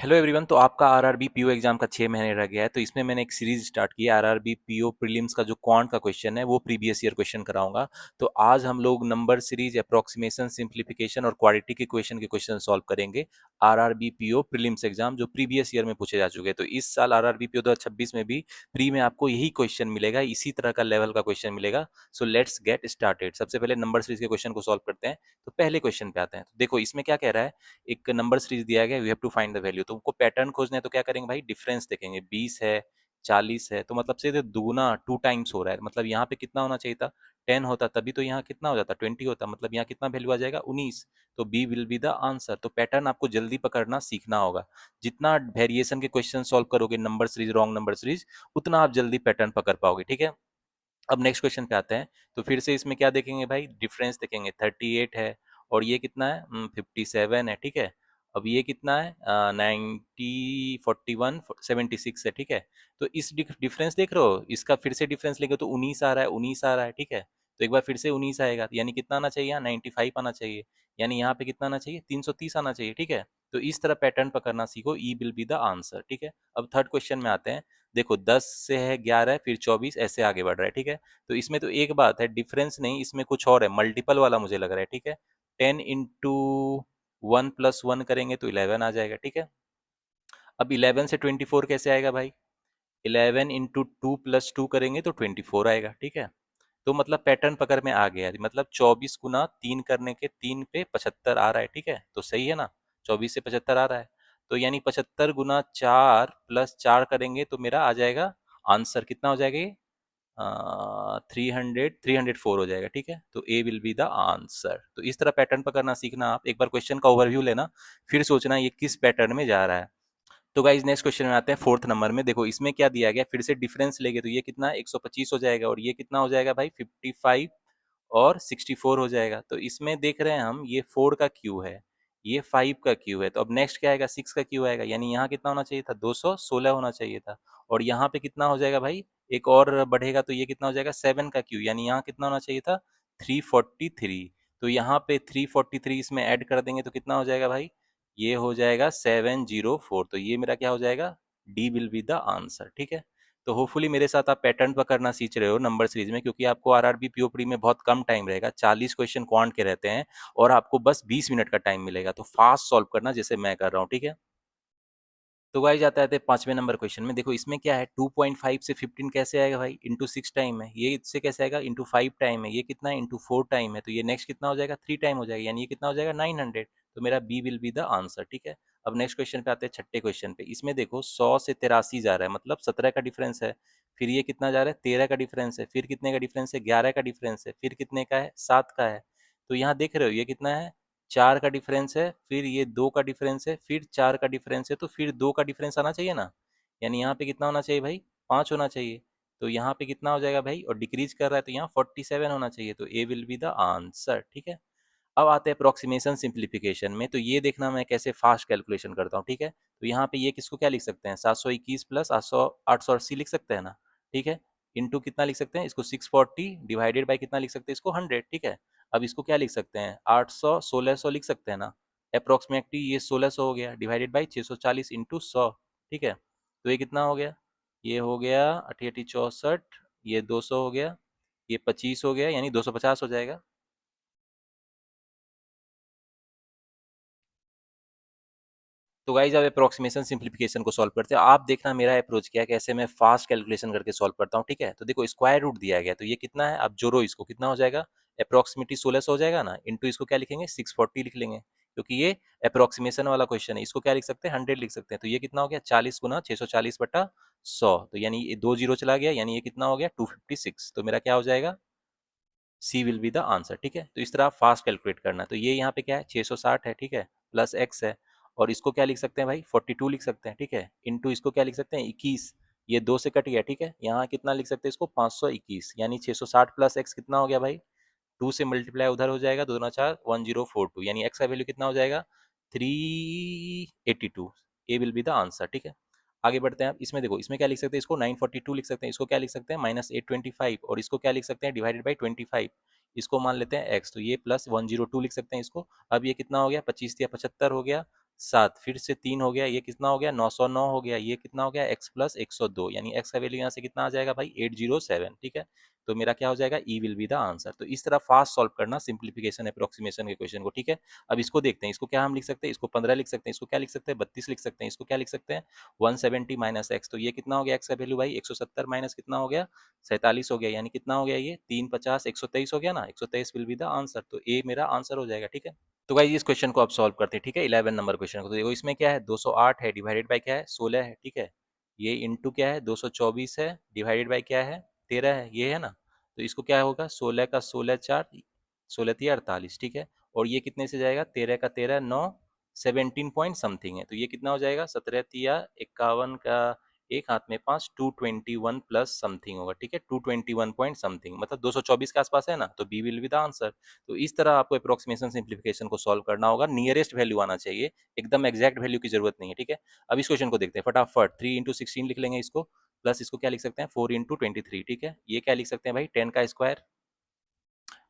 Hello everyone. तो आपका RRB PO exam का 6 महीने रह गया है, तो इसमें मैंने एक सीरीज स्टार्ट की है आरआरबी पीओ प्रीलिम्स का। जो क्वांट का क्वेश्चन है वो प्रीवियस ईयर क्वेश्चन कराऊंगा। तो आज हम लोग नंबर सीरीज, अप्रोक्सीमेशन, सिंप्लीफिकेशन और क्वाड्रेटिक इक्वेशन के क्वेश्चन सॉल्व करेंगे आरआरबी पीओ प्रीलिम्स एग्जाम, जो प्रीवियस ईयर में पूछे जा चुके हैं। तो इस साल आरआरबी पीओ 2026 में भी प्री में आपको यही क्वेश्चन मिलेगा, इसी तरह का लेवल का क्वेश्चन मिलेगा। So let's get started. सबसे पहले नंबर सीरीज के क्वेश्चन को सॉल्व करते हैं। तो पहले क्वेश्चन पे आते हैं। तो देखो इसमें क्या कह रहा है, एक नंबर सीरीज दिया गया, you have to find the value. तो उनको पैटर्न खोजना है, तो क्या करेंगे भाई, डिफरेंस देखेंगे। 20 है, 40 है, तो मतलब सीधे दुगुना 2 टाइम्स हो रहा है। मतलब यहाँ पे कितना होना चाहिए था, 10 होता, तभी तो यहाँ कितना हो जाता, 20 होता। मतलब यहाँ कितना वैल्यू आ जाएगा, 19। तो B will be the answer. तो पैटर्न आपको जल्दी पकड़ना सीखना होगा। जितना वेरिएशन के क्वेश्चन सॉल्व करोगे, number series, wrong number series, उतना आप जल्दी पैटर्न पकड़ पाओगे। ठीक है। अब नेक्स्ट क्वेश्चन पे आते हैं। तो फिर से इसमें क्या देखेंगे भाई, डिफरेंस देखेंगे। 38 है और ये कितना है, 57 है। ठीक है। अब ये कितना है, 90, 41, 76 है। ठीक है। तो इस डिफरेंस देख रहे हो, इसका फिर से डिफरेंस लेंगे तो 19 आ रहा है, 19 आ रहा है। ठीक है। तो एक बार फिर से 19 आएगा, यानी कितना आना चाहिए, यहाँ 95 आना चाहिए। यानी यहाँ पे कितना आना चाहिए, 330 आना चाहिए। ठीक है। तो इस तरह पैटर्न पकड़ना सीखो, ई विल बी द आंसर। ठीक है। अब थर्ड क्वेश्चन में आते हैं। देखो 10 से है 11, फिर 24, ऐसे आगे बढ़ रहा है। ठीक है। तो इसमें तो एक बात है, डिफरेंस नहीं, इसमें कुछ और है, मल्टीपल वाला मुझे लग रहा है। ठीक है। 10 × 1 + 1 करेंगे तो 11 आ जाएगा। ठीक है। अब 11 से 24 कैसे आएगा भाई, 11 × 2 + 2 करेंगे तो 24 आएगा। ठीक है। तो मतलब पैटर्न पकड़ में आ गया। मतलब 24 × 3 करने के 3 पे 75 आ रहा है। ठीक है। तो सही है ना, 24 से 75 आ रहा है। तो यानी 75 × 4 + 4 करेंगे तो मेरा आ जाएगा आंसर, कितना हो जाएगा ये, 304 हो जाएगा। ठीक है। तो ए विल बी द आंसर। तो इस तरह पैटर्न पकड़ना सीखना। आप एक बार क्वेश्चन का ओवरव्यू लेना, फिर सोचना ये किस पैटर्न में जा रहा है। तो गाइज नेक्स्ट क्वेश्चन में आते हैं, फोर्थ नंबर में। देखो इसमें क्या दिया गया, फिर से डिफरेंस लेंगे तो ये कितना है, 125 हो जाएगा। और ये कितना हो जाएगा भाई, 55 और 64 हो जाएगा। तो इसमें देख रहे हैं हम, ये 4 का क्यू है, ये 5 का क्यू है। तो अब नेक्स्ट क्या आएगा, 6 का क्यू आएगा। यानी यहाँ कितना होना चाहिए था, 216 होना चाहिए था। और यहाँ पे कितना हो जाएगा भाई, एक और बढ़ेगा तो ये कितना हो जाएगा, 7 का क्यू। यानी यहाँ कितना होना चाहिए था, 343। तो यहाँ पे 343 इसमें ऐड कर देंगे तो कितना हो जाएगा भाई, ये हो जाएगा 704। तो ये मेरा क्या हो जाएगा, D will be the answer. ठीक है। तो होपफुली मेरे साथ आप पैटर्न पकड़ना सीख रहे हो नंबर सीरीज में, क्योंकि आपको आरआरबी पीओ प्री में बहुत कम टाइम रहेगा। 40 क्वेश्चन क्वांट के रहते हैं और आपको बस 20 मिनट का टाइम मिलेगा। तो फास्ट सॉल्व करना, जैसे मैं कर रहा हूँ। ठीक है। तो गाइस जाता है पांचवें नंबर क्वेश्चन में। देखो इसमें क्या है, 2.5 से 15 कैसे आएगा भाई, इंटू 6 टाइम है। ये इससे कैसे आएगा, इंटू 5 टाइम है। ये कितना है, इंटू 4 टाइम है। तो ये नेक्स्ट कितना हो जाएगा, 3 टाइम हो जाएगा। यानी ये कितना हो जाएगा, 900। तो मेरा B will be the answer. ठीक है। अब नेक्स्ट क्वेश्चन पे आते हैं, छठे क्वेश्चन पे। इसमें देखो 100 से 83 जा रहा है, मतलब 17 का डिफरेंस है। फिर ये कितना जा रहा है, 13 का डिफरेंस है। फिर कितने का डिफरेंस है, 11 का डिफरेंस है। फिर कितने का है, 7 का है। तो यहाँ देख रहे हो ये कितना है, 4 का डिफरेंस है। फिर ये 2 का डिफरेंस है। फिर 4 का डिफरेंस है। तो फिर 2 का डिफरेंस आना चाहिए ना। यानी यहाँ पे कितना होना चाहिए भाई, 5 होना चाहिए। तो यहाँ पे कितना हो जाएगा भाई, और डिक्रीज कर रहा है तो यहाँ 47 होना चाहिए। तो ए विल बी द आंसर। ठीक है। अब आते हैं अप्रोक्सीमेशन सिंप्लीफिकेशन में। तो ये देखना मैं कैसे फास्ट कैलकुलेशन करता हूँ। ठीक है। तो यहाँ पे ये किसको क्या लिख सकते हैं, 721 + 880 लिख सकते हैं ना। ठीक है। इंटू कितना लिख सकते हैं इसको, 640, डिवाइडेड बाई कितना लिख सकते हैं इसको, 100। ठीक है। अब इसको क्या लिख सकते हैं, 800, 1600 लिख सकते हैं ना। अप्रोक्सीमेटली ये 1600 हो गया, डिवाइडेड बाई 640 इंटू 100। ठीक है। तो ये कितना हो गया, ये हो गया 88 64, ये 200 हो गया, ये 25 हो गया, यानी 250 हो जाएगा। तो गाइज अब अप्रोक्सीमेशन सिंप्लीफिकेशन को सॉल्व करते हैं। आप देखना मेरा अप्रोच क्या है, कैसे मैं फास्ट कैलकुलेशन करके सॉल्व करता हूँ। ठीक है। तो देखो स्क्वायर रूट दिया गया, तो ये कितना है, आप जोड़ो इसको, कितना हो जाएगा, अप्रोक्सीमेटली 1600 हो जाएगा ना। इंटू इसको क्या लिखेंगे, 640 लिख लेंगे, क्योंकि ये अप्रोक्सीमेशन वाला क्वेश्चन है। इसको क्या लिख सकते हैं, 100 लिख सकते हैं। तो ये कितना हो गया, 40 × 640/100। तो यानी ये 2 जीरो चला गया, यानी ये कितना हो गया, 256। तो मेरा क्या हो जाएगा, सी विल बी द आंसर। ठीक है। तो इस तरह आप फास्ट कैलकुलेट करना। तो ये यहाँ पे क्या है, 660 है। ठीक है। प्लस एक्स है, और इसको क्या लिख सकते हैं भाई, 42 लिख सकते हैं। ठीक है। इंटू इसको क्या लिख सकते हैं, 21। ये 2 से कट गया। ठीक है। यहाँ कितना लिख सकते हैं इसको, 521। यानी 660 प्लस एक्स कितना हो गया भाई, 2 से मल्टीप्लाई उधर हो जाएगा, 2 दूना 4, 1042। यानी एक्स का वैल्यू कितना हो जाएगा, 382। ए विल बी द आंसर। ठीक है। आगे बढ़ते हैं। आप इसमें देखो, इसमें क्या लिख सकते हैं इसको, 942 लिख सकते हैं। इसको क्या लिख सकते हैं, -825। और इसको क्या लिख सकते हैं, डिवाइडेड बाई 25। इसको मान लेते हैं एक्स, तो ये +102 लिख सकते हैं इसको। अब ये कितना हो गया, 25 या 75 हो गया, 7, फिर से 3 हो गया, ये कितना हो गया 909 हो गया, ये कितना हो गया x प्लस 102, यानी x का वैल्यू यहाँ से कितना आ जाएगा भाई 807, ठीक है। तो मेरा क्या हो जाएगा, ई विल बी द आंसर। तो इस तरह फास्ट सॉल्व करना सिंप्लीफिकेशन अप्रोक्सीमेशन के क्वेश्चन को, ठीक है। अब इसको देखते हैं, इसको क्या हम लिख सकते हैं, इसको 15 लिख सकते हैं, इसको क्या लिख सकते हैं 32 लिख सकते हैं, इसको क्या लिख सकते हैं 170 माइनस एक्स। तो ये कितना हो गया x का वैल्यू भाई 170 माइनस कितना हो गया 47 हो गया, यानी कितना हो गया ये 350 123 हो गया ना, 123 विल बी द आंसर। तो ए मेरा आंसर हो जाएगा, ठीक है। तो गाइस इस क्वेश्चन को आप सॉल्व करते हैं, ठीक है। 11 नंबर क्वेश्चन को तो देखो इसमें क्या है 208 है, डिवाइडेड बाय क्या है 16 है, ठीक है। ये इंटू क्या है 224 है, डिवाइडेड बाय क्या है 13 है, ये है ना। तो इसको क्या होगा 16 का 16 4 16 3 48, ठीक है। और ये कितने से जाएगा 13 का 13 9 17 पॉइंट समथिंग है, तो ये कितना हो जाएगा 17 तिया 51 का एक हाथ में 5 221 प्लस समथिंग होगा, ठीक है। 221 पॉइंट समथिंग मतलब 224 के आसपास है ना, तो B will be the answer. तो इस तरह आपको अप्रोक्सीमेशन सिंप्लीफिकेशन को सॉल्व करना होगा, नियरेस्ट वैल्यू आना चाहिए, एकदम एग्जैक्ट वैल्यू की जरूरत नहीं है, ठीक है। अब इस क्वेश्चन को देखते हैं फटाफट। 3 इंटू 16 लिख लेंगे इसको, प्लस इसको क्या लिख सकते हैं 4 इंटू 23, ठीक है। ये क्या लिख सकते हैं भाई 10 का स्क्वायर,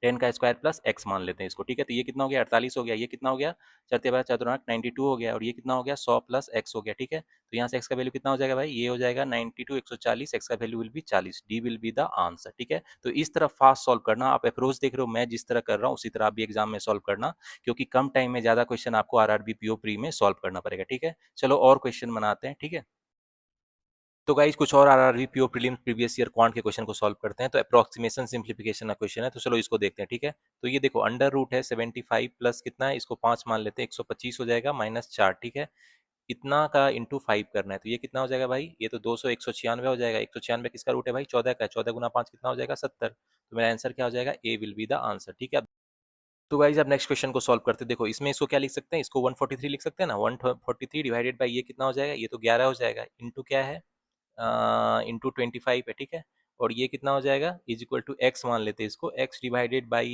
10 का स्क्वायर प्लस एक्स मान लेते हैं इसको, ठीक है। तो ये कितना हो गया 48 हो गया, ये कितना हो गया चरते बार चतुर्णाक 92 हो गया, और ये कितना हो गया 100 प्लस एक्स हो गया, ठीक है। तो यहाँ से एक्स का वैल्यू कितना हो जाएगा भाई, ये हो जाएगा 92 140, एक्स का value will be 40, D will be the answer, ठीक है। तो इस तरह फास्ट सॉल्व करना, आप अप्रोच देख रहे हो मैं जिस तरह कर रहा हूँ उसी तरह आप भी एग्जाम में सॉल्व करना, क्योंकि कम टाइम में ज्यादा क्वेश्चन आपको आरआरबी पीओ प्री में सॉल्व करना पड़ेगा, ठीक है। चलो और क्वेश्चन बनाते हैं, ठीक है। तो गाइस कुछ और RRB PO prelims previous year quant के क्वेश्चन को सॉल्व करते हैं। तो अप्रोक्सीमेशन सिंप्लीफिकेशन का क्वेश्चन है, तो चलो इसको देखते हैं, ठीक है। तो ये देखो अंडर रूट है 75 प्लस कितना है, इसको 5 मान लेते हैं 125 हो जाएगा माइनस 4, ठीक है। इतना का इंटू 5 करना है, तो ये कितना हो जाएगा भाई, ये तो 200 196 हो जाएगा। 196 किसका रूट है भाई 14 का है, 14 गुना 5 कितना हो जाएगा 70। तो मेरा आंसर क्या हो जाएगा, ए विल बी द आंसर, ठीक है। तो गाइज अब नेक्स्ट क्वेश्चन को सॉल्व करते हैं। देखो इसमें इसको क्या लिख सकते हैं, इसको 143 लिख सकते हैं ना, 143 डिवाइडेड बाई ये कितना हो जाएगा, ये तो 11 हो जाएगा, इंटू क्या है इंटू 25 है, ठीक है। और ये कितना हो जाएगा इज इक्वल टू एक्स मान लेते हैं इसको, एक्स डिवाइडेड बाई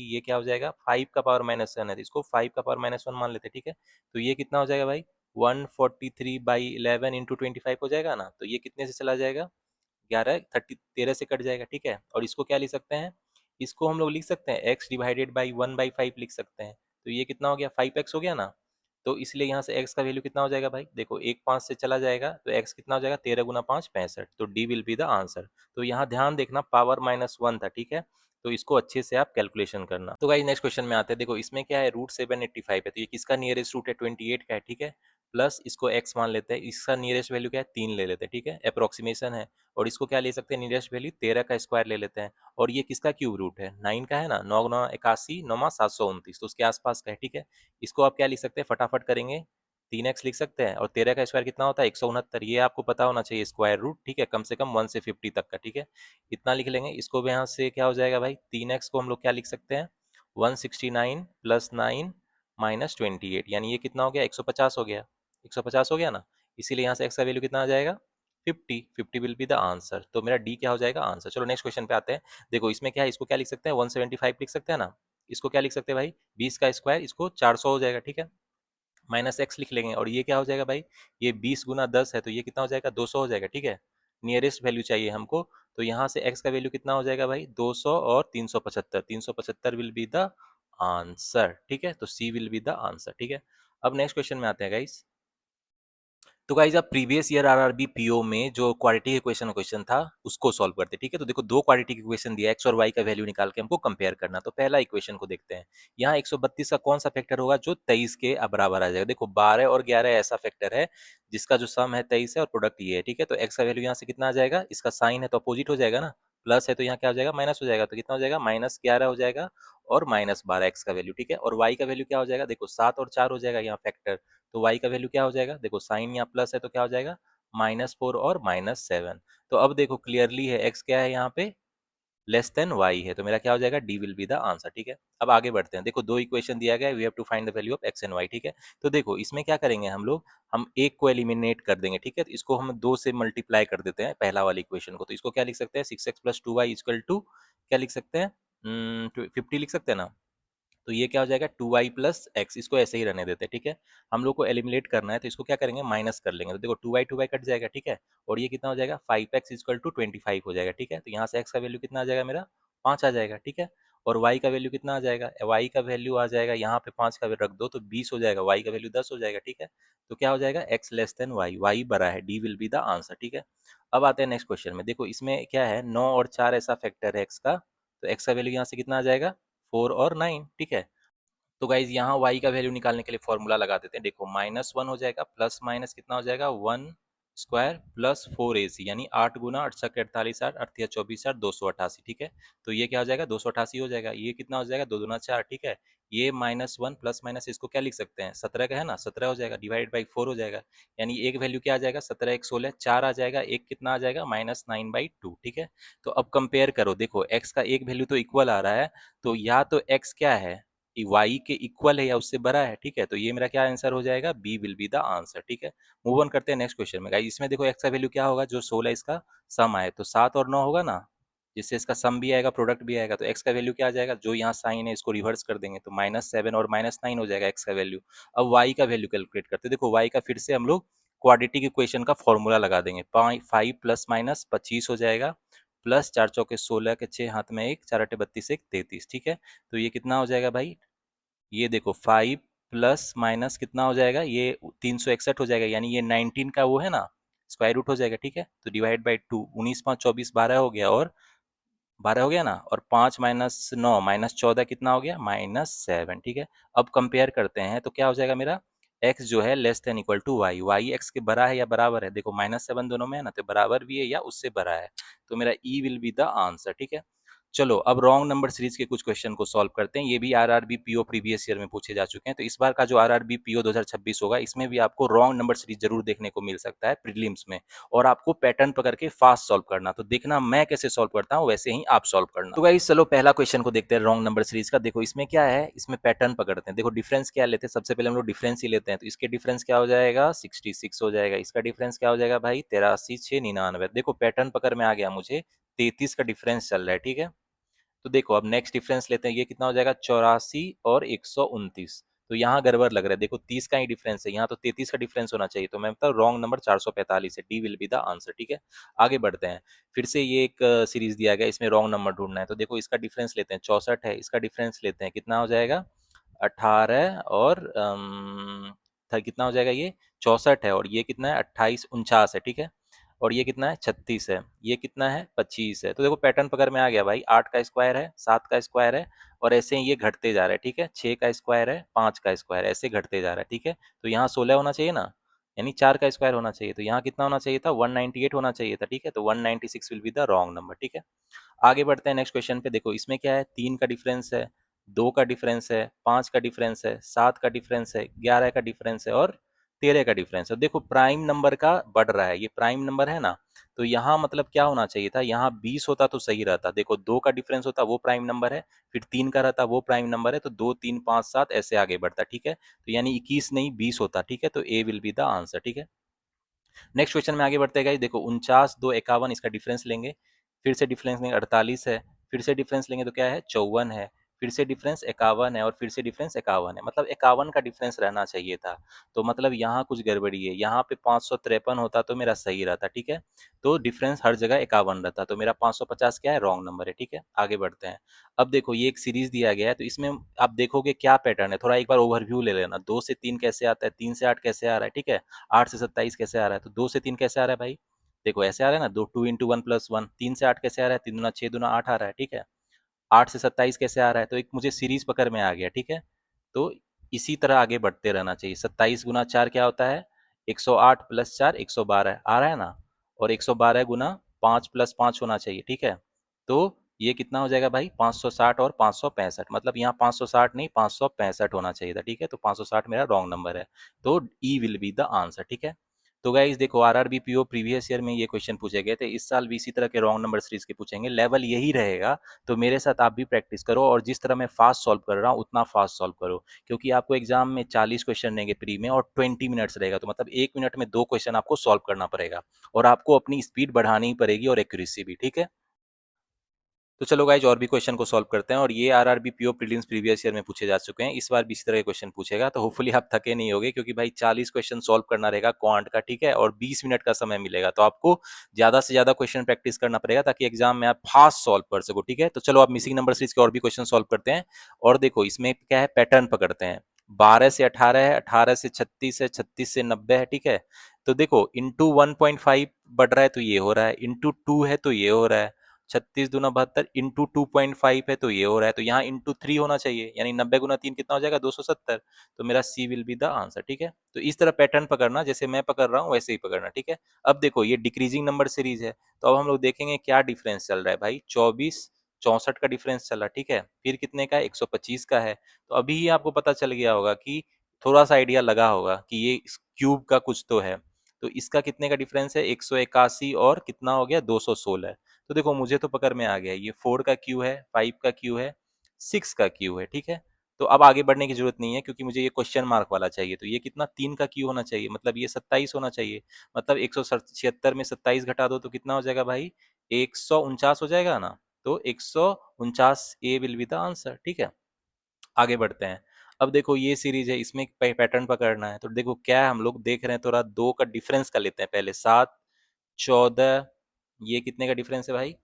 ये क्या हो जाएगा 5 का पावर माइनस 1 है, तो इसको 5 का पावर माइनस 1 मान लेते हैं, ठीक है। तो ये कितना हो जाएगा भाई 143/11 इंटू 25 हो जाएगा ना, तो ये कितने से चला जाएगा 13 से कट जाएगा, ठीक है। और इसको क्या लिख सकते हैं, इसको हम लोग लिख सकते हैं एक्स डिवाइडेड बाई 1/5 लिख सकते हैं। तो ये कितना हो गया 5x हो गया ना। तो इसलिए यहाँ से x का वैल्यू कितना हो जाएगा भाई, देखो एक 5 से चला जाएगा तो x कितना हो जाएगा 13 गुना 5 65, तो D will be the answer. तो यहाँ ध्यान देखना पावर -1 था, ठीक है। तो इसको अच्छे से आप कैलकुलेशन करना। तो गाइस नेक्स्ट क्वेश्चन में आते हैं। देखो इसमें क्या है रूट 785 है, तो ये किसका नियरेस्ट रूट है 28 का है, ठीक है। प्लस इसको x मान लेते हैं, इसका नियरेस्ट वैल्यू क्या है 3 ले लेते हैं, ठीक है, अप्रोक्सीमेशन है। और इसको क्या ले सकते हैं नियरेस्ट वैल्यू 13 का स्क्वायर ले लेते हैं। और ये किसका क्यूब रूट है 9 का है ना, 9 9 81 9 729, तो उसके आसपास का है, ठीक है। इसको आप क्या लिख सकते हैं फटाफट करेंगे 3x लिख सकते हैं, और 13 का स्क्वायर कितना होता है 169, ये आपको पता होना चाहिए स्क्वायर रूट, ठीक है, कम से कम 1 से 50 तक का, ठीक है। इतना लिख लेंगे। इसको भी यहाँ से क्या हो जाएगा भाई 3x को हम लोग क्या लिख सकते हैं 169 प्लस 9 माइनस 28, यानी ये कितना हो गया 150 हो गया, 150 हो गया ना। इसीलिए यहाँ से x का वैल्यू कितना आ जाएगा 50, 50 विल बी द आंसर। तो मेरा डी क्या हो जाएगा आंसर। चलो नेक्स्ट क्वेश्चन पे आते हैं। देखो इसमें क्या है, इसको क्या लिख सकते हैं 175 लिख सकते हैं ना, इसको क्या लिख सकते हैं भाई 20 का स्क्वायर, इसको 400 हो जाएगा, ठीक है। माइनस एक्स लिख लेंगे, और ये क्या हो जाएगा भाई, ये 20 गुना 10 है, तो ये कितना हो जाएगा 200 हो जाएगा, ठीक है। नियरेस्ट वैल्यू चाहिए हमको, तो यहाँ से x का वैल्यू कितना हो जाएगा भाई 200 और 375, 375 विल बी द आंसर, ठीक है। तो सी विल बी द आंसर, ठीक है। अब नेक्स्ट क्वेश्चन में आते हैं गाइस। तो गाइज आप प्रीवियस ईयर आरआरबी पीओ में जो क्वालिटी के क्वेश्चन था उसको सॉल्व करते हैं, ठीक है। तो देखो दो क्वालिटी के क्वेश्चन दिया, एक्स और वाई का वैल्यू निकाल के हमको कंपेयर करना। तो पहला इक्वेशन को देखते हैं। यहाँ 132 का कौन सा फैक्टर होगा जो 23 के बराबर आ जाएगा। देखो 12 और 11 ऐसा फैक्टर है जिसका जो सम है 23 है और प्रोडक्ट ये है, ठीक है। तो एक्स का वैल्यू यहाँ से कितना आ जाएगा, इसका साइन है तो अपोजिट हो जाएगा ना, प्लस है तो यहाँ क्या हो जाएगा माइनस हो जाएगा, तो कितना हो जाएगा -11 हो जाएगा और -12 एक्स का वैल्यू, ठीक है। और वाई का वैल्यू क्या हो जाएगा, देखो 7 और 4 हो जाएगा यहाँ फैक्टर, तो y का वैल्यू क्या हो जाएगा, देखो साइन यहाँ प्लस है तो क्या हो जाएगा -4 और -7। तो अब देखो क्लियरली है x क्या है यहाँ पे लेस देन y है, तो मेरा क्या हो जाएगा D will be the answer, ठीक है। अब आगे बढ़ते हैं। देखो दो इक्वेशन दिया गया है, we have to find the value of x and y, ठीक है। तो देखो इसमें क्या करेंगे हम लोग, हम एक को एलिमिनेट कर देंगे, ठीक है। तो इसको हम 2 से मल्टीप्लाई कर देते हैं पहला वाली इक्वेशन को, तो इसको क्या लिख सकते हैं 6x + 2y इक्वल टू क्या लिख सकते हैं 50 लिख सकते हैं ना। तो ये क्या हो जाएगा 2y प्लस एक्स, इसको ऐसे ही रहने देते हैं, ठीक है। हम लोग को एलिमिनेट करना है तो इसको क्या करेंगे माइनस कर लेंगे, तो देखो 2y कट जाएगा, ठीक है। और ये कितना हो जाएगा 5x इक्वल टू 25 हो जाएगा, ठीक है। तो यहाँ से x का वैल्यू कितना आ जाएगा मेरा 5 आ जाएगा, ठीक है। और y का वैल्यू कितना आ जाएगा, y का वैल्यू आ जाएगा यहाँ पे 5 का रख दो तो 20 हो जाएगा, y का वैल्यू 10 हो जाएगा, ठीक है। तो क्या हो जाएगा, x लेस देन y बड़ा है, d will be the answer, ठीक है। अब आते हैं नेक्स्ट क्वेश्चन में, देखो इसमें क्या है, 9 और 4 ऐसा फैक्टर है x का, तो x का वैल्यू यहाँ से कितना आ जाएगा, 4 और 9, ठीक है। तो गाइज यहाँ y का वैल्यू निकालने के लिए फॉर्मूला लगा देते हैं, देखो -1 हो जाएगा प्लस माइनस कितना हो जाएगा 1 स्क्वायर प्लस 4ac, यानी 8 गुना 8 छक्के 48, 8 8 24 8 288, ठीक है। तो ये क्या हो जाएगा, 288 हो जाएगा, ये कितना हो जाएगा 2 दूना 4, ठीक है। ये -1 प्लस माइनस इसको क्या लिख सकते हैं, 17 का है ना, 17 हो जाएगा, डिवाइड बाई 4 हो जाएगा, यानी एक वैल्यू क्या आ जाएगा, 17 एक 16 4 आ जाएगा, एक कितना आ जाएगा -9/2, ठीक है। तो अब कंपेयर करो, देखो x का एक वैल्यू तो इक्वल आ रहा है, तो या तो x क्या है, y के इक्वल है या उससे बड़ा है, ठीक है। तो ये मेरा क्या आंसर हो जाएगा, B will be the answer, ठीक है। मूव ऑन करते हैं नेक्स्ट क्वेश्चन में, गाइस इसमें देखो x का वैल्यू क्या होगा, जो 16 इसका सम आए तो 7 और 9 होगा ना, जिससे इसका सम भी आएगा प्रोडक्ट भी आएगा, तो x का वैल्यू क्या आ जाएगा, जो यहाँ साइन है इसको रिवर्स कर देंगे तो -7 और -9 हो जाएगा x का वैल्यू। अब y का वैल्यू कैलकुलेट करते हैं, देखो y का फिर से हम लोग क्वाड्रेटिक इक्वेशन का फॉर्मूला लगा देंगे, 5 प्लस माइनस 25 हो जाएगा, प्लस 4 चौके 16 के 6 हाथ में 1 4 8 32 1 33, ठीक है। तो ये कितना हो जाएगा भाई, ये देखो 5 प्लस माइनस कितना हो जाएगा, ये 361 हो जाएगा, यानी ये 19 का वो है ना, स्क्वायर रूट हो जाएगा, ठीक है। तो डिवाइड बाई 2, 19 5 24 12 हो गया, और 12 हो गया ना, और 5 माइनस 9 माइनस 14 कितना हो गया, -7, ठीक है। अब कंपेयर करते हैं तो क्या हो जाएगा मेरा, x जो है less than equal to y x के बड़ा है या बराबर है, देखो -7 दोनों में है ना, तो बराबर भी है या उससे बड़ा है, तो मेरा ई विल बी द आंसर, ठीक है। चलो अब रॉन्ग नंबर सीरीज के कुछ क्वेश्चन को सॉल्व करते हैं, ये भी आरआरबी पीओ प्रीवियस ईयर में पूछे जा चुके हैं, तो इस बार का जो आरआरबी पीओ 2026 होगा, इसमें भी आपको रॉन्ग नंबर सीरीज जरूर देखने को मिल सकता है प्रीलिम्स में, और आपको पैटर्न पकड़ के फास्ट सॉल्व करना, तो देखना मैं कैसे सॉल्व करता हूँ वैसे ही आप सॉल्व करना। तो गाइस चलो पहला क्वेश्चन को देखते हैं रॉन्ग नंबर सीरीज का, देखो इसमें क्या है, इसमें पैटर्न पकड़ते हैं, देखो डिफरेंस क्या लेते हैं, सबसे पहले हम लोग डिफरेंस ही लेते हैं, तो इसके डिफरेंस क्या हो जाएगा 66 हो जाएगा, इसका डिफरेंस क्या हो जाएगा भाई 83 6 99, देखो पैटर्न पकड़ में आ गया मुझे, 33 का डिफरेंस चल रहा है, ठीक है। तो देखो अब नेक्स्ट डिफरेंस लेते हैं, ये कितना हो जाएगा 84 और 129, तो यहाँ गड़बड़ लग रहा है, देखो 30 का ही डिफरेंस है, यहाँ तो 33 का डिफरेंस होना चाहिए, तो मैं मतलब रॉन्ग नंबर 445 है, D will be the answer, ठीक है। आगे बढ़ते हैं, फिर से ये एक सीरीज दिया गया, इसमें रॉन्ग नंबर ढूंढना है, तो देखो इसका डिफरेंस लेते हैं 64 है, इसका डिफरेंस लेते हैं कितना हो जाएगा 18, और कितना हो जाएगा ये 64 है, और ये कितना है 28 49 है, ठीक है। और ये कितना है 36 है, ये कितना है 25 है, तो देखो पैटर्न पकड़ में आ गया भाई, 8 का स्क्वायर है 7 का स्क्वायर है, और ऐसे ही ये घटते जा रहा है, ठीक है। 6 का स्क्वायर है 5 का स्क्वायर ऐसे घटते जा रहा है, ठीक है। तो यहाँ 16 होना चाहिए ना, यानी 4 का स्क्वायर होना चाहिए, तो यहाँ कितना होना चाहिए था 198 होना चाहिए था, ठीक है। तो 196 will be the wrong number, ठीक है। आगे बढ़ते हैं नेक्स्ट क्वेश्चन पे, देखो इसमें क्या है 3 का डिफरेंस है, 2 का डिफरेंस है, 5 का डिफरेंस है, 7 का डिफरेंस है, 11 का डिफरेंस है, और 13 का डिफरेंस है। देखो प्राइम नंबर का बढ़ रहा है, ये प्राइम नंबर है ना, तो यहाँ मतलब क्या होना चाहिए था, यहाँ 20 होता तो सही रहता, देखो 2 का डिफरेंस होता वो प्राइम नंबर है, फिर 3 का रहता वो प्राइम नंबर है, तो 2 3 5 7 ऐसे आगे बढ़ता, ठीक है। तो यानी 21 नहीं 20 होता, ठीक है। तो ए विल बी द आंसर, ठीक है। नेक्स्ट क्वेश्चन में आगे बढ़ते गए, देखो 49 2 51 इसका डिफरेंस लेंगे, फिर से डिफरेंस लेंगे 48 है, फिर से डिफरेंस लेंगे तो क्या है 54 है, फिर से डिफरेंस 51 है, और फिर से डिफरेंस 51 है, मतलब 51 का डिफरेंस रहना चाहिए था, तो मतलब यहाँ कुछ गड़बड़ी है, यहाँ पे 553 होता तो मेरा सही रहता, ठीक है। तो डिफरेंस हर जगह 51 रहता, तो मेरा 550 क्या है रॉन्ग नंबर है, ठीक है। आगे बढ़ते हैं, अब देखो ये एक सीरीज दिया गया है, तो इसमें आप देखोगे क्या पैटर्न है, थोड़ा एक बार ओवरव्यू ले लेना, 2 से 3 कैसे आता है, 3 से 8 कैसे आ रहा है, ठीक है, 8 से 27 कैसे आ रहा है, तो 2 से 3 कैसे आ रहा है भाई, देखो ऐसे आ रहा है ना, दो 2 इंटू 1 प्लस 1, 3 से 8 कैसे आ रहा है, 3 दूना 6 दूना 8 आ रहा है, ठीक है। 8 से 27 कैसे आ रहा है, तो एक मुझे सीरीज पकड़ में आ गया, ठीक है। तो इसी तरह आगे बढ़ते रहना चाहिए, 27 गुना 4 क्या होता है 108 प्लस 4 112 आ रहा है ना, और 112 गुना 5 प्लस 5 होना चाहिए, ठीक है। तो ये कितना हो जाएगा भाई 560 और 565, मतलब यहाँ 560 नहीं 565 होना चाहिए था, ठीक है। तो 560 मेरा रॉन्ग नंबर है, तो ई विल बी द आंसर, ठीक है। तो गाइस देखो आरआरबी पीओ प्रीवियस ईयर में ये क्वेश्चन पूछे गए थे, इस साल भी इसी तरह के रॉन्ग नंबर सीरीज के पूछेंगे, लेवल यही रहेगा, तो मेरे साथ आप भी प्रैक्टिस करो, और जिस तरह मैं फास्ट सॉल्व कर रहा हूँ उतना फास्ट सॉल्व करो, क्योंकि आपको एग्जाम में 40 क्वेश्चन रहेंगे प्री में, और 20 मिनट्स रहेगा, तो मतलब 1 मिनट में 2 क्वेश्चन आपको सॉल्व करना पड़ेगा, और आपको अपनी स्पीड बढ़ानी ही पड़ेगी और एक्यूरेसी भी, ठीक है। तो चलो गाइज और भी क्वेश्चन को सॉल्व करते हैं, और ये RRB PO prelims previous year में पूछे जा चुके हैं, इस बार भी इसी तरह के क्वेश्चन पूछेगा, तो होपफुली आप थके नहीं होगे, क्योंकि भाई 40 क्वेश्चन सॉल्व करना रहेगा क्वांट का, ठीक है, और 20 मिनट का समय मिलेगा, तो आपको ज्यादा से ज्यादा क्वेश्चन प्रैक्टिस करना पड़ेगा ताकि एग्जाम में आप फास्ट सॉल्व कर सको, ठीक है। तो चलो आप मिसिंग नंबर सीरीज के और भी क्वेश्चन सॉल्व करते हैं, और देखो इसमें क्या है, पैटर्न पकड़ते हैं। 12 से 18 है, 18 से 36 है, 36 से 90 है, ठीक है। तो देखो इंटू 1.5 बढ़ रहा है तो ये हो रहा है, इंटू 2 है तो ये हो रहा है, 36 दूना 72, इंटू 2.5 है तो ये हो रहा है, तो यहाँ इंटू 3 होना चाहिए, यानी 90 गुना 3 कितना हो जाएगा, 270। तो मेरा सी विल बी द आंसर, ठीक है। तो इस तरह पैटर्न पकड़ना, जैसे मैं पकड़ रहा हूँ वैसे ही पकड़ना, ठीक है। अब देखो ये डिक्रीजिंग नंबर सीरीज है, तो अब हम लोग देखेंगे क्या डिफरेंस चल रहा है भाई, 24 64 का डिफरेंस चला, ठीक है। फिर कितने का है, 125 का है। तो अभी ही आपको पता चल गया होगा कि थोड़ा सा आइडिया लगा होगा कि ये क्यूब का कुछ तो है। तो इसका कितने का डिफरेंस है, 181, और कितना हो गया, 216। तो देखो मुझे तो पकड़ में आ गया, ये 4 का क्यू है, 5 का क्यू है, 6 का क्यू है, ठीक है। तो अब आगे बढ़ने की जरूरत नहीं है, क्योंकि मुझे ये क्वेश्चन मार्क वाला चाहिए, तो ये कितना, 3 का क्यू होना चाहिए, मतलब ये 27 होना चाहिए। मतलब 176 में 27 घटा दो तो कितना हो जाएगा भाई, 149 हो जाएगा ना। तो 149 ए विल बी द आंसर, ठीक है। आगे बढ़ते हैं। अब देखो ये सीरीज है, इसमें पैटर्न पकड़ना है, तो देखो क्या है, हम लोग देख रहे हैं, थोड़ा दो का डिफरेंस कर लेते हैं पहले। 7 14, ये कितने का डिफरेंस है भाई,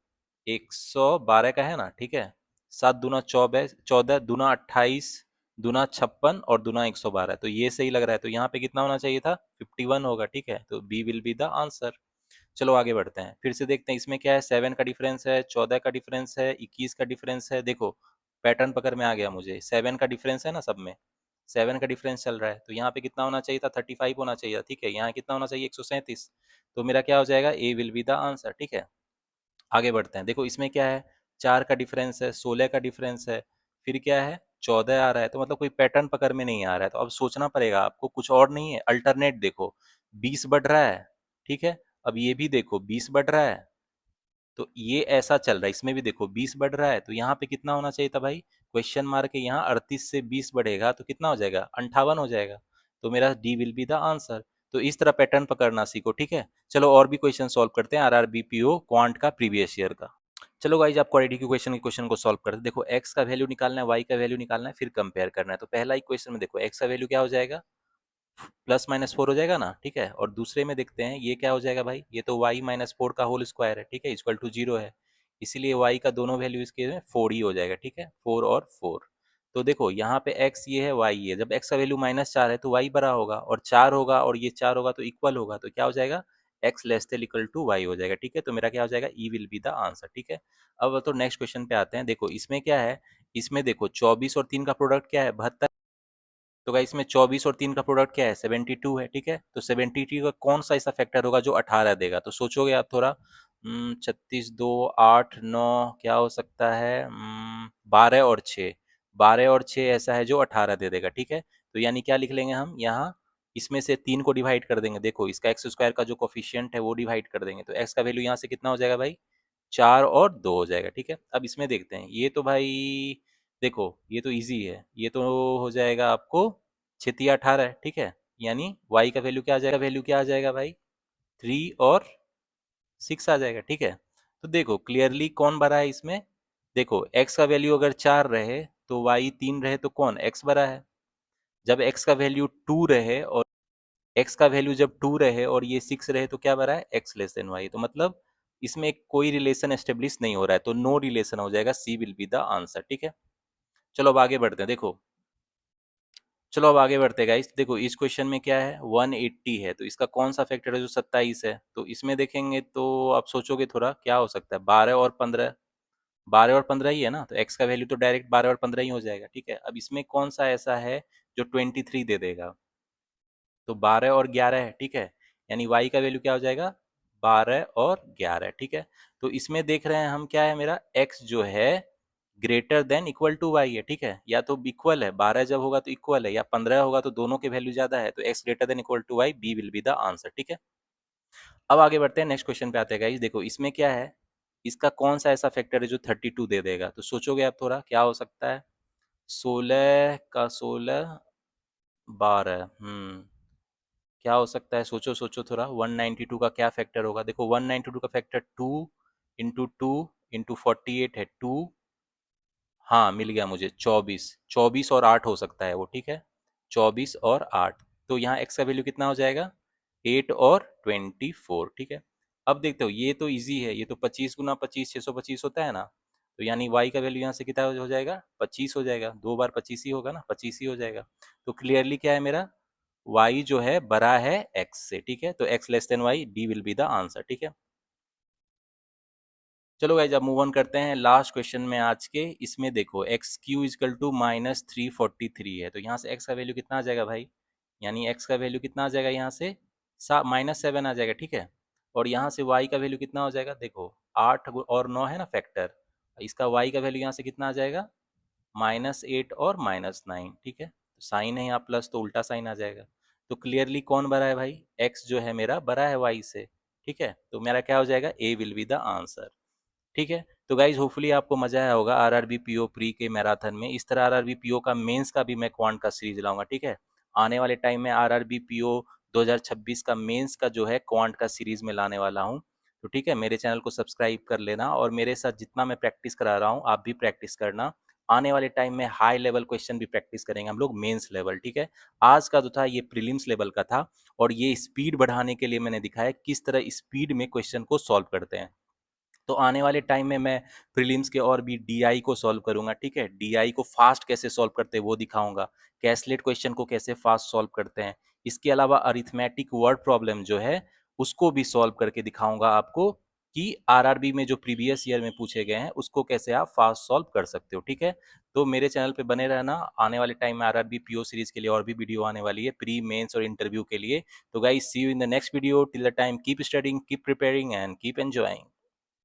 112 का है ना, ठीक है। 7 दूना 24, 14 दूना 28, दूना 56, और दूना 112, तो ये सही लग रहा है, तो यहाँ पे कितना होना चाहिए था, 51 होगा, ठीक है। तो B will be the answer. चलो आगे बढ़ते हैं, फिर से देखते हैं इसमें क्या है, 7 का डिफरेंस है, 14 का डिफरेंस है, 21 का डिफरेंस है। देखो पैटर्न पकड़ में आ गया मुझे, 7 का डिफरेंस है ना सब में, 7 का डिफरेंस चल रहा है, तो यहाँ पे कितना होना चाहिए था, 35 होना चाहिए था, ठीक है। यहाँ कितना होना चाहिए, 137। तो मेरा क्या हो जाएगा, ए विल बी द आंसर, ठीक है। आगे बढ़ते हैं, देखो इसमें क्या है, 4 का डिफरेंस है, 16 का डिफरेंस है, फिर क्या है, 14 आ रहा है, तो मतलब कोई पैटर्न पकड़ में नहीं आ रहा है, तो अब सोचना पड़ेगा आपको, कुछ और नहीं है, अल्टरनेट देखो। 20 बढ़ रहा है, ठीक है। अब ये भी देखो 20 बढ़ रहा है, तो ये ऐसा चल रहा है, इसमें भी देखो 20 बढ़ रहा है, तो यहाँ पे कितना होना चाहिए था भाई, क्वेश्चन मार्क के यहाँ 38 से 20 बढ़ेगा तो कितना हो जाएगा, 58 हो जाएगा। तो मेरा D will be the answer. तो इस तरह पैटर्न पकड़ना सीखो, ठीक है। चलो और भी क्वेश्चन सॉल्व करते हैं, आरआरबीपीओ क्वांट का प्रीवियस ईयर का। चलो गाइज आप क्वाड्रेटिक इक्वेशन के क्वेश्चन को सॉल्व करते हैं। देखो एक्स का वैल्यू निकालना है, वाई का वैल्यू निकालना है, फिर कंपेयर करना है। तो पहला इक्वेशन में देखो एक्स का वैल्यू क्या हो जाएगा, +-4 हो जाएगा ना, ठीक है। और दूसरे में देखते हैं ये क्या हो जाएगा भाई, ये तो y-4 का होल स्क्वायर है, ठीक है, इक्वल टू 0 है। इसीलिए y का दोनों वैल्यू इसके में 4 ही हो जाएगा, ठीक है, 4 और 4। तो देखो यहाँ पे x ये है, y ये, जब x का वैल्यू -4 है तो y बड़ा होगा, और 4 होगा और ये 4 होगा तो इक्वल होगा, तो क्या हो जाएगा, x less than equal to y हो जाएगा, ठीक है। तो मेरा क्या हो जाएगा, ई विल बी द आंसर, ठीक है। अब तो नेक्स्ट क्वेश्चन पे आते हैं। देखो इसमें क्या है, इसमें देखो 24 और 3 का प्रोडक्ट क्या है, 72। तो गाइस इसमें 24 और 3 का प्रोडक्ट क्या है, 72 है, ठीक है। तो 72 का कौन सा ऐसा फैक्टर होगा जो 18 देगा, तो सोचोगे आप थोड़ा। 36 2 8 9, क्या हो सकता है, 12 और 6, 12 और 6 ऐसा है जो 18 दे देगा, ठीक है। तो यानी क्या लिख लेंगे हम यहाँ, इसमें से 3 को डिवाइड कर देंगे, देखो इसका एक्स स्क्वायर का जो कोफिशियंट है वो डिवाइड कर देंगे, तो एक्स का वैल्यू यहाँ से कितना हो जाएगा भाई, 4 और 2 हो जाएगा, ठीक है। अब इसमें देखते हैं, ये तो भाई देखो ये तो इजी है, ये तो हो जाएगा आपको 6 × 18, ठीक है। यानी y का वैल्यू क्या आ जाएगा, भाई 3 और 6 आ जाएगा, ठीक है। तो देखो क्लियरली कौन बड़ा है इसमें, देखो x का वैल्यू अगर 4 रहे तो y 3 रहे तो कौन, x बड़ा है। जब x का वैल्यू 2 रहे और x का वैल्यू जब 2 रहे और ये 6 रहे तो क्या बना है, x लेस देन y, तो मतलब इसमें कोई रिलेशन एस्टेब्लिश नहीं हो रहा है, तो नो रिलेशन हो जाएगा, सी विल बी द आंसर, ठीक है। चलो अब आगे बढ़ते हैं, देखो चलो अब आगे बढ़ते हैं गाइस। देखो इस क्वेश्चन में क्या है, 180 है, तो इसका कौन सा फैक्टर है जो 27 है, तो इसमें देखेंगे तो आप सोचोगे थोड़ा क्या हो सकता है, 12 और 15, 12 और 15 ही है ना, तो x का वैल्यू तो डायरेक्ट 12 और 15 ही हो जाएगा, ठीक है। अब इसमें कौन सा ऐसा है जो 23 दे देगा, तो 12 और 11 है, ठीक है। यानी y का वैल्यू क्या हो जाएगा, 12 और 11, ठीक है। तो इसमें देख रहे हैं हम क्या है, मेरा x जो है greater than equal to y है, ठीक है। या तो इक्वल है, 12 जब होगा तो इक्वल है, या 15 होगा तो दोनों के वैल्यू ज्यादा है, तो x greater than equal to y, B will be the answer, ठीक है। अब आगे बढ़ते हैं, नेक्स्ट क्वेश्चन पे आते हैं गाइस। देखो इसमें क्या है, इसका कौन सा ऐसा फैक्टर है जो 32 दे देगा, तो सोचोगे आप थोड़ा क्या हो सकता है, 16 का 16 12, क्या हो सकता है, सोचो सोचो थोड़ा, 192 का क्या फैक्टर होगा। देखो 192 का फैक्टर 2 इंटू 2 इंटू 48 है 2, हाँ मिल गया मुझे 24, 24 और 8 हो सकता है वो, ठीक है, 24 और 8। तो यहाँ x का वैल्यू कितना हो जाएगा, 8 और 24, ठीक है। अब देखते हो ये तो इजी है, ये तो 25 गुना 25 625 होता है ना, तो यानी y का वैल्यू यहाँ से कितना हो जाएगा, 25 हो जाएगा, 2 बार 25 ही होगा ना, 25 ही हो जाएगा। तो क्लियरली क्या है मेरा, y जो है बड़ा है x से, ठीक है, तो x less then y, D will be the answer, ठीक है। चलो गाइज अब मूव ऑन करते हैं लास्ट क्वेश्चन में आज के। इसमें देखो एक्स क्यू इजकल टू -343 है, तो यहाँ से एक्स का वैल्यू कितना आ जाएगा भाई, यानी एक्स का वैल्यू कितना आ जाएगा यहाँ से -7 आ जाएगा, ठीक है। और यहाँ से वाई का वैल्यू कितना हो जाएगा, देखो 8 और 9 है ना फैक्टर, इसका वाई का वैल्यू यहाँ से कितना आ जाएगा, -8 और -9, ठीक है। तो साइन है यहाँ प्लस, तो उल्टा साइन आ जाएगा। तो क्लियरली कौन बड़ा है भाई, एक्स जो है मेरा बड़ा है वाई से, ठीक है। तो मेरा क्या हो जाएगा, ए विल बी द आंसर, ठीक है। तो गाइज होपफुली आपको मजा आया होगा आरआरबी पीओ प्री के मैराथन में। इस तरह आरआरबी पीओ का मेंस का भी मैं क्वांट का सीरीज लाऊंगा, ठीक है। आने वाले टाइम में आरआरबी पीओ 2026 का मेंस का जो है क्वांट का सीरीज में लाने वाला हूँ। तो ठीक है, मेरे चैनल को सब्सक्राइब कर लेना और मेरे साथ जितना मैं प्रैक्टिस करा रहा हूँ आप भी प्रैक्टिस करना। आने वाले टाइम में हाई लेवल क्वेश्चन भी प्रैक्टिस करेंगे हम लोग, मेंस लेवल, ठीक है। आज का जो था ये प्रीलिम्स लेवल का था, और ये स्पीड बढ़ाने के लिए मैंने दिखाया किस तरह स्पीड में क्वेश्चन को सॉल्व करते हैं। तो आने वाले टाइम में मैं प्रीलिम्स के और भी डीआई को सॉल्व करूंगा, ठीक है। डीआई को फास्ट कैसे सॉल्व करते हैं वो दिखाऊंगा, कैसलेट क्वेश्चन को कैसे फास्ट सॉल्व करते हैं। इसके अलावा अरिथमेटिक वर्ड प्रॉब्लम जो है उसको भी सॉल्व करके दिखाऊंगा आपको कि आरआरबी में जो प्रीवियस ईयर में पूछे गए हैं उसको कैसे आप फास्ट सॉल्व कर सकते हो, ठीक है। तो मेरे चैनल पे बने रहना, आने वाले टाइम में आरआरबी पीओ सीरीज के लिए और भी वीडियो आने वाली है प्री मेंस और इंटरव्यू के लिए। तो guys see you in the next video, till the time keep studying, keep preparing and keep enjoying.